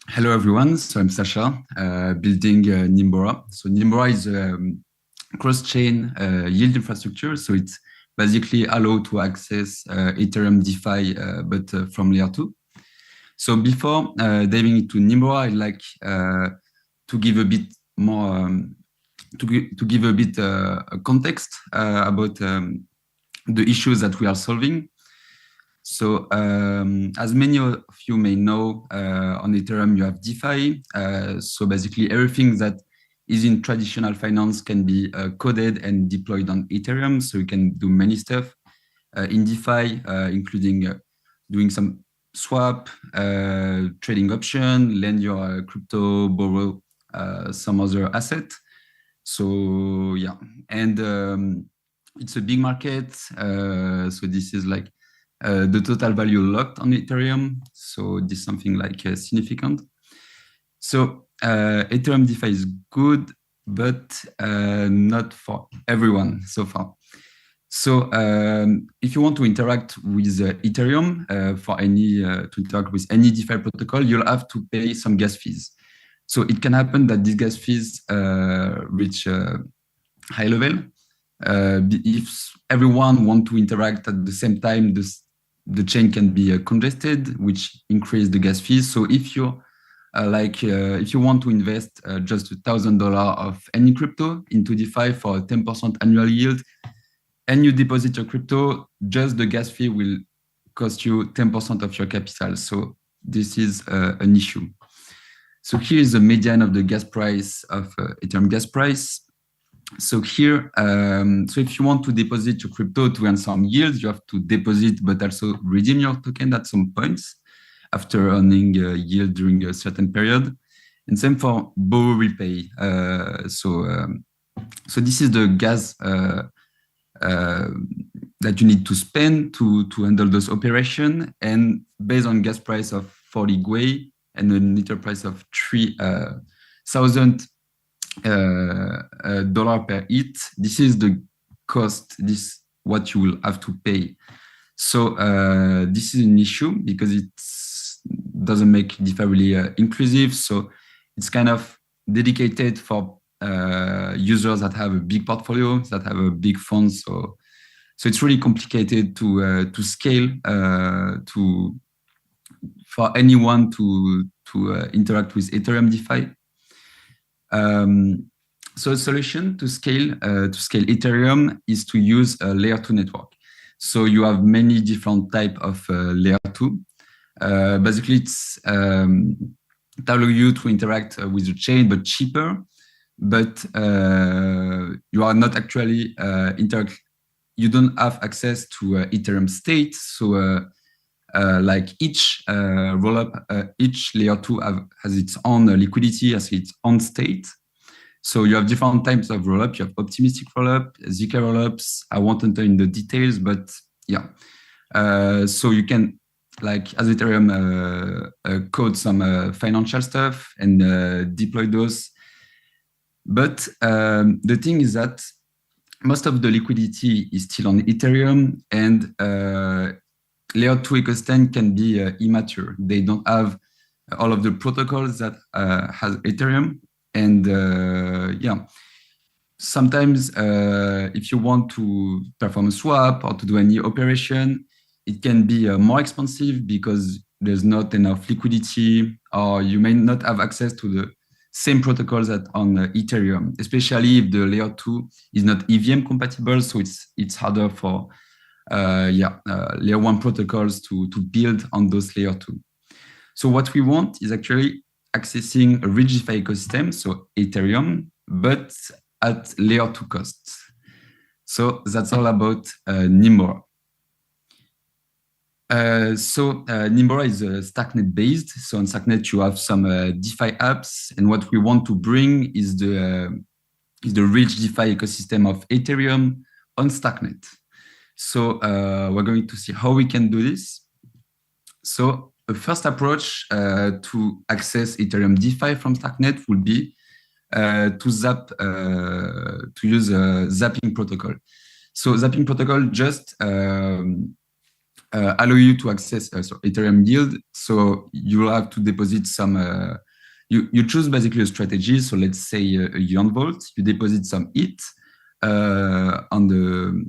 Hello everyone, so I'm Sacha, building Nimbora. So Nimbora is a cross-chain yield infrastructure. So it's basically allow to access Ethereum DeFi, but from layer 2. So before diving into Nimbora, I'd like to give a bit more, to give a bit context about the issues that we are solving. So as many of you may know, on Ethereum, you have DeFi. So basically everything that is in traditional finance can be coded and deployed on Ethereum. So you can do many stuff in DeFi, including doing some swap, trading option, lend your crypto, borrow some other asset. So yeah, and it's a big market. So this is like the total value locked on Ethereum. So this is something like significant. So Ethereum DeFi is good, but not for everyone so far. So if you want to interact with Ethereum for any to interact with any DeFi protocol, you'll have to pay some gas fees. So it can happen that these gas fees reach high level. If everyone want to interact at the same time, the chain can be congested, which increase the gas fees. So if you if you want to invest just $1,000 of any crypto into DeFi for 10% annual yield, and you deposit your crypto, just the gas fee will cost you 10% of your capital. So this is an issue. So here is the median of the gas price of Ethereum gas price. So here, so if you want to deposit your crypto to earn some yield, you have to deposit, but also redeem your token at some points after earning yield during a certain period. And same for borrow repay. So this is the gas that you need to spend to handle those operations. And based on gas price of 40 Gwei and a liter price of 3,000 dollar per ETH, this is the cost, this what you will have to pay. So this is an issue because it doesn't make DeFi really inclusive. So it's kind of dedicated for users that have a big portfolio, that have a big fund. So it's really complicated to scale for anyone to interact with Ethereum DeFi. So a solution to scale Ethereum is to use a layer 2 network. So you have many different type of layer 2. Basically, it allows you to interact with the chain, but cheaper. But you are not actually you don't have access to Ethereum state. So like each rollup, each layer 2 has its own liquidity, has its own state. So you have different types of rollup. You have optimistic rollup, ZK rollups. I won't enter in the details, but yeah. So you can, like as Ethereum, code some financial stuff and deploy those. But the thing is that most of the liquidity is still on Ethereum, and layer 2 ecosystem can be immature. They don't have all of the protocols that has Ethereum. And yeah, sometimes if you want to perform a swap or to do any operation, it can be more expensive because there's not enough liquidity, or you may not have access to the same protocols that on Ethereum, especially if the layer 2 is not EVM compatible. So it's harder for layer 1 protocols to build on those layer 2. So what we want is actually accessing a rich DeFi ecosystem, so Ethereum, but at layer 2 costs. So that's all about Nimbora. Nimbora is Stacknet based. So on Stacknet, you have some DeFi apps, and what we want to bring is the rich DeFi ecosystem of Ethereum on Stacknet. So we're going to see how we can do this. So the first approach to access Ethereum DeFi from Stacknet would be to use a zapping protocol. So zapping protocol just allow you to access Ethereum yield. So you will have to deposit some. You choose basically a strategy. So let's say a Yuan Vault. You deposit some ETH on the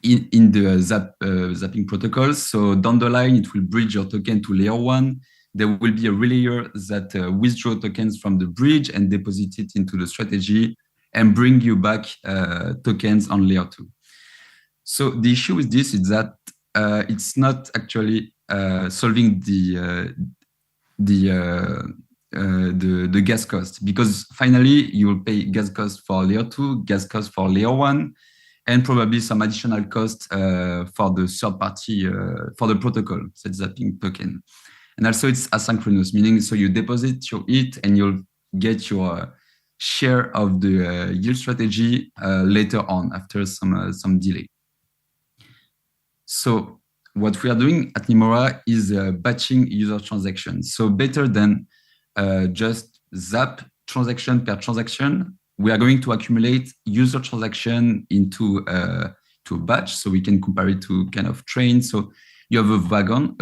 in the zapping protocol. So down the line, it will bridge your token to layer 1. There will be a relayer that withdraw tokens from the bridge and deposit it into the strategy and bring you back tokens on layer 2. So the issue with this is that it's not actually solving the gas cost, because finally you will pay gas cost for layer 2, gas cost for layer 1, and probably some additional cost for the third party, for the protocol, set zapping token. And also it's asynchronous, meaning so you deposit your ETH and you'll get your share of the yield strategy later on after some delay. So what we are doing at Nimbora is batching user transactions. So better than just zap transaction per transaction, we are going to accumulate user transaction into to a batch, so we can compare it to kind of train. So you have a wagon,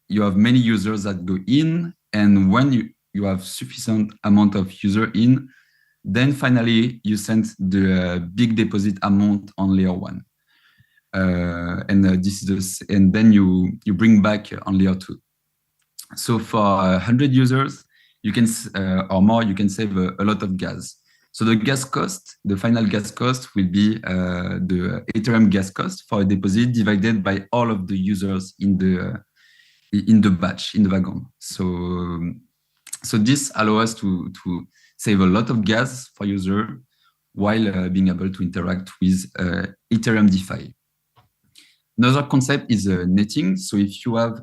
you have many users that go in, and when you have sufficient amount of user in, then finally you send the big deposit amount on layer 1. And then you bring back on layer 2. So for 100 users, you can or more, you can save a lot of gas. So the gas cost, the final gas cost will be the Ethereum gas cost for a deposit divided by all of the users in the batch, in the wagon. So this allows us to save a lot of gas for user while being able to interact with Ethereum DeFi. Another concept is netting. So if you have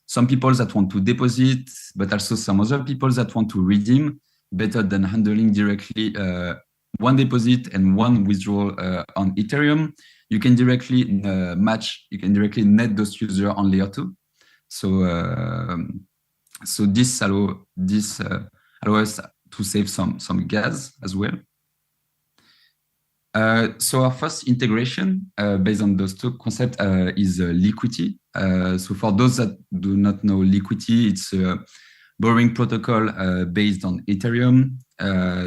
some people that want to deposit, but also some other people that want to redeem, better than handling directly one deposit and one withdrawal on Ethereum, you can directly you can directly net those users on layer 2. So this allows us to save some gas as well. So our first integration based on those two concepts is Liquidity. So for those that do not know Liquidity, it's a borrowing protocol based on Ethereum.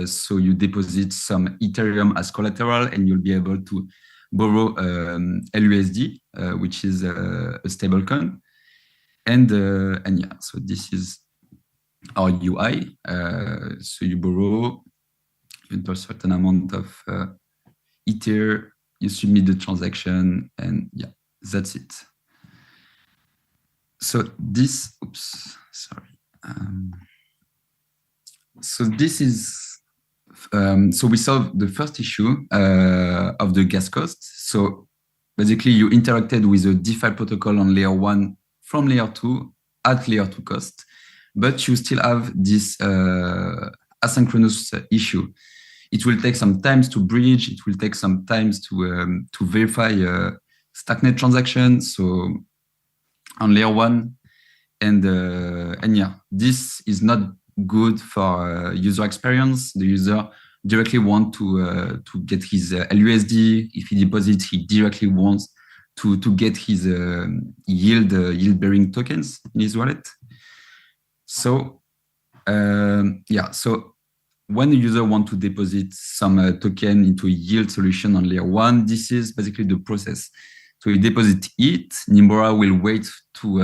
So you deposit some Ethereum as collateral, and you'll be able to borrow LUSD, which is a stablecoin. And yeah, so this is our UI. So you borrow into a certain amount of Ether, you submit the transaction, and yeah, that's it. So this, oops, sorry. So this is, so we solved the first issue of the gas cost. So basically you interacted with a DeFi protocol on layer 1 from layer 2 at layer 2 cost, but you still have this asynchronous issue. It will take some time to bridge. It will take some time to verify stacknet transactions. So on layer 1, and yeah, this is not good for user experience. The user directly want to get his LUSD. If he deposits, he directly wants to get his yield bearing tokens in his wallet. So yeah, so when a user wants to deposit some token into a yield solution on layer 1, this is basically the process. So you deposit it, Nimbora will wait to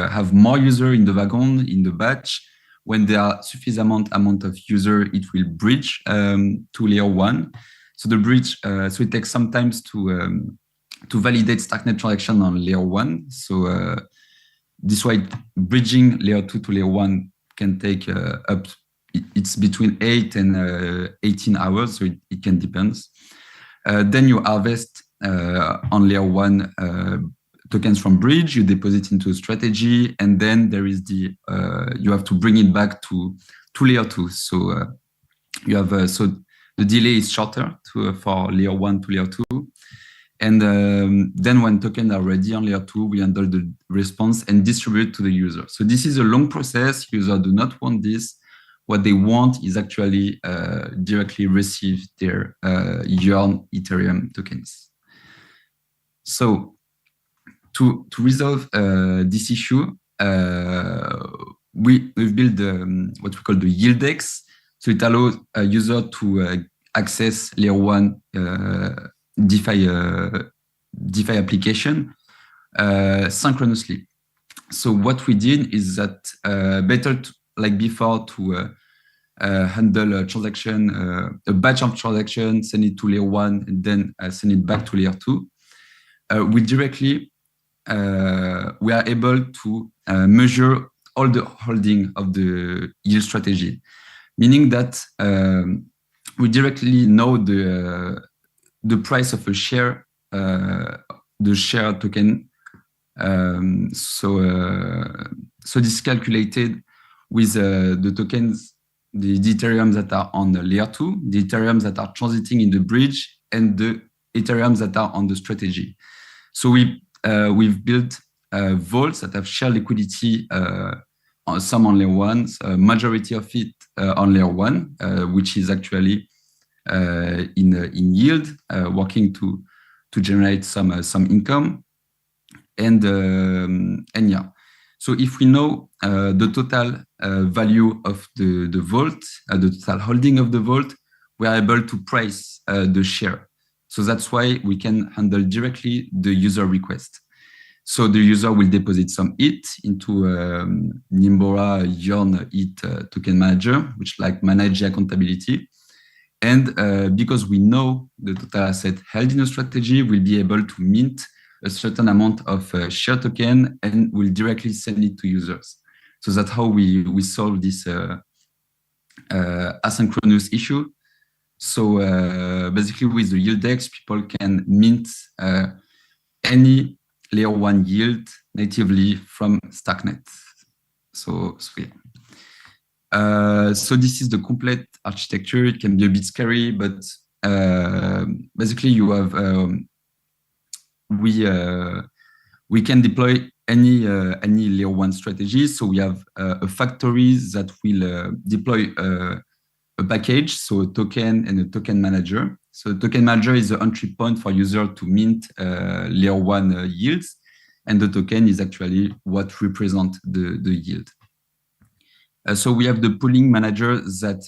have more user in the wagon, in the batch. When there are sufficient amount of user, it will bridge to layer 1. So the bridge, so it takes some time to validate stacknet transaction on layer 1. So this way, bridging layer 2 to layer 1 can take up. It's between 8 and 18 hours, so it can depend. Then you harvest on layer 1 tokens from bridge, you deposit into a strategy, and then there is the you have to bring it back to layer 2. So you have so the delay is shorter for layer 1 to layer 2. And then when tokens are ready on layer 2, we handle the response and distribute to the user. So this is a long process. Users do not want this. What they want is actually directly receive their Ethereum tokens. So to resolve this issue, we've built what we call the Yieldex. So it allows a user to access layer one DeFi application synchronously. So what we did is that better like before to handle a transaction, a batch of transactions, send it to layer one, and then send it back to layer two. We directly we are able to measure all the holding of the yield strategy, meaning that we directly know the price of a share, the share token. So this is calculated with the tokens, the Ethereum that are on the layer two, the Ethereum that are transiting in the bridge, and the Ethereum that are on the strategy. So we've built vaults that have shared liquidity, some on layer one, majority of it on layer one, which is actually in yield, working to generate some income, and yeah. So if we know the total value of the vault, the total holding of the vault, we are able to price the share. So that's why we can handle directly the user request. So the user will deposit some ETH into Nimbora Yarn ETH token manager, which like manage the accountability. And because we know the total asset held in a strategy, we'll be able to mint a certain amount of share token and will directly send it to users. So that's how we solve this asynchronous issue. So basically with the Yieldex, people can mint any layer one yield natively from Starknet. So yeah. So this is the complete architecture. It can be a bit scary, but basically you have we can deploy any layer one strategy. So we have a factory that will deploy a package, so a token and a token manager. So the token manager is the entry point for user to mint layer one yields, and the token is actually what represents the yield. So we have the pooling manager that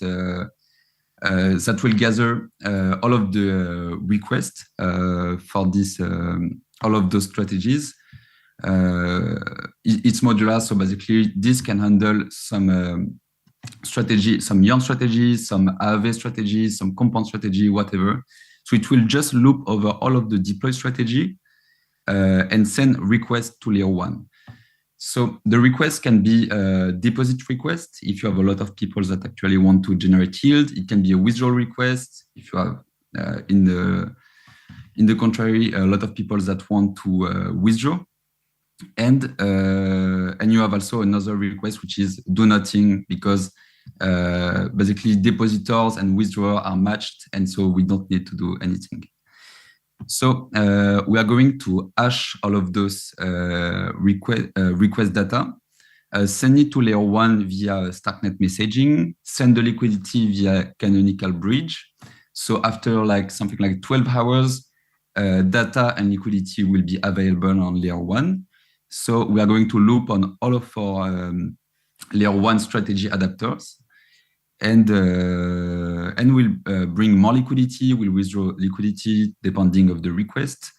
will gather all of the requests for this all of those strategies. It's modular, so basically this can handle some strategy, some yarn strategies, some AAV strategies, some compound strategy, whatever. So it will just loop over all of the deploy strategy and send requests to layer one. So the request can be a deposit request if you have a lot of people that actually want to generate yield. It can be a withdrawal request if you have in the contrary a lot of people that want to withdraw. And you have also another request, which is do nothing, because basically depositors and withdrawers are matched, and so we don't need to do anything. So we are going to hash all of those request data, send it to layer one via Starknet messaging, send the liquidity via canonical bridge. So after like something like 12 hours, data and liquidity will be available on layer one. So we are going to loop on all of our layer one strategy adapters, and we'll bring more liquidity. We'll withdraw liquidity depending of the request.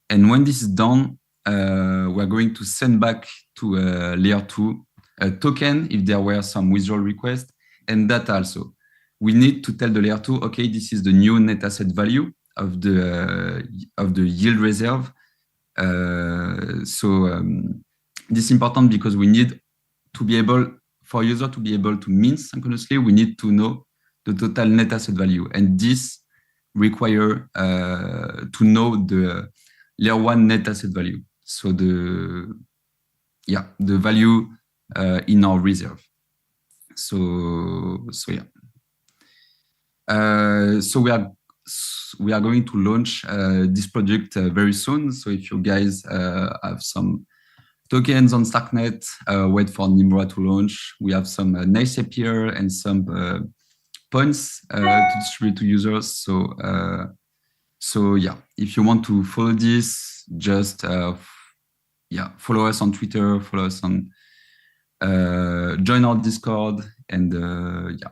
And when this is done, we're going to send back to layer two a token if there were some withdrawal requests, and data also. We need to tell the layer two, okay, this is the new net asset value of the yield reserve. This is important because we need to be able, for user to be able to mint synchronously, we need to know the total net asset value, and this require to know the layer one net asset value. So the value in our reserve. So yeah. So we are going to launch this project very soon. So if you guys have some tokens on Starknet, wait for Nimbora to launch. We have some nice API and some points to distribute to users. So yeah, if you want to follow this, just yeah, follow us on Twitter, follow us on join our Discord, and yeah.